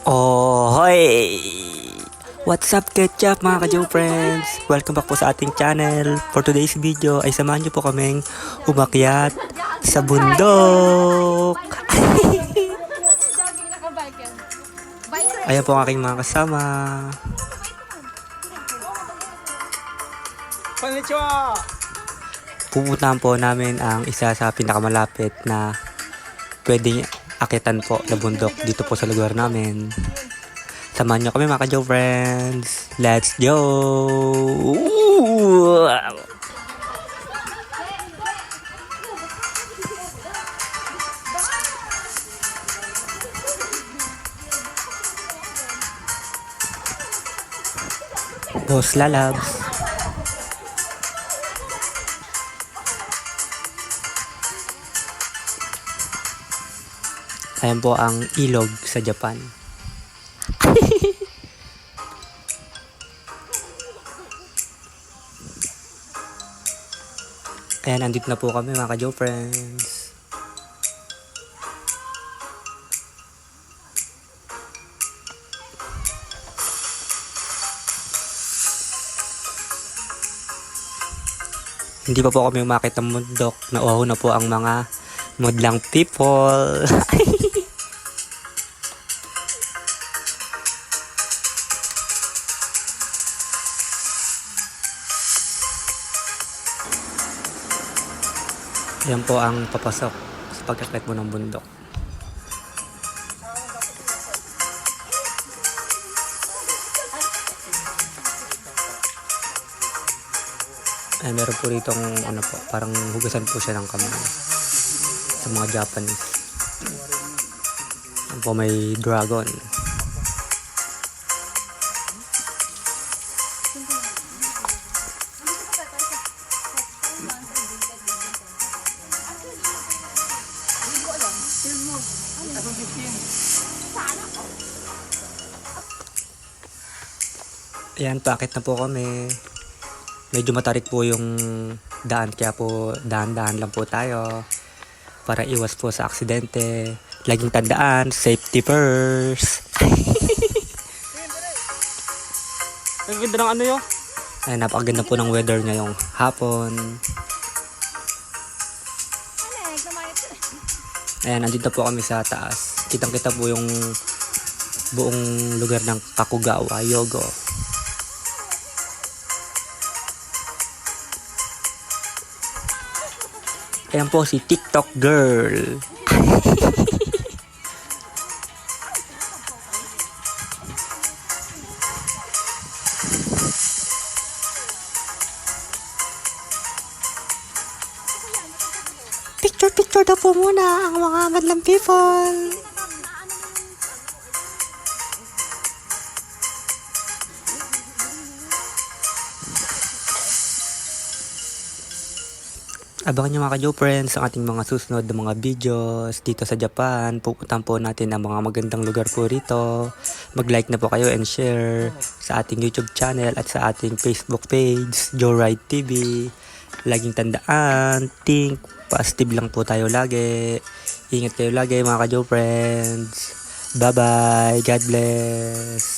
Oh, hoy! What's up, Ketchup, mga ka-Joe friends? Welcome back po sa ating channel. For today's video ay samahan niyo po kaming umakyat sa bundok. Ayan po ang aking mga kasama. Konnichiwa! Pupuntahan po namin ang isa sa pinakamalapit na pwedeng akitan po na bundok dito po sa lugar namin. Samahan nyo kami, mga ka-Joe friends. Let's go! Ooh! Boss Lalabs. Ayan po ang ilog sa Japan. Ayan, andito na po kami, mga ka-Joe friends. Hindi pa po kami umakit ng bundok. Nauhaw na po ang mga mudlang people. Yan po ang papasok sa pag-akit mo ng bundok. Ay, meron po rito ano po, parang hugasan po siya ng kamay sa mga Japanese. Yan po, may dragon. Ayan, paakit na po kami. Medyo matarik po yung daan, kaya po dahan-dahan lang po tayo para iwas po sa aksidente. Laging tandaan, safety first. Ang ganda ng ano yun? Ayan, napakaganda po ng weather ngayong hapon. Ayan, andito po kami sa taas. Kitang-kita po yung buong lugar ng Kakugawa, Yogo. Ayan po si TikTok girl. Picture daw po muna ang mga madlang people. Abangan nyo, mga ka-Joe friends, ang ating mga susunod na mga videos dito sa Japan. Pupuntahan po natin ang mga magandang lugar po rito. Mag-like na po kayo and share sa ating YouTube channel at sa ating Facebook page, Joe Ride TV. Laging tandaan, think positive lang po tayo lagi. Ingat kayo lagi, mga ka-Joe friends. Bye-bye. God bless.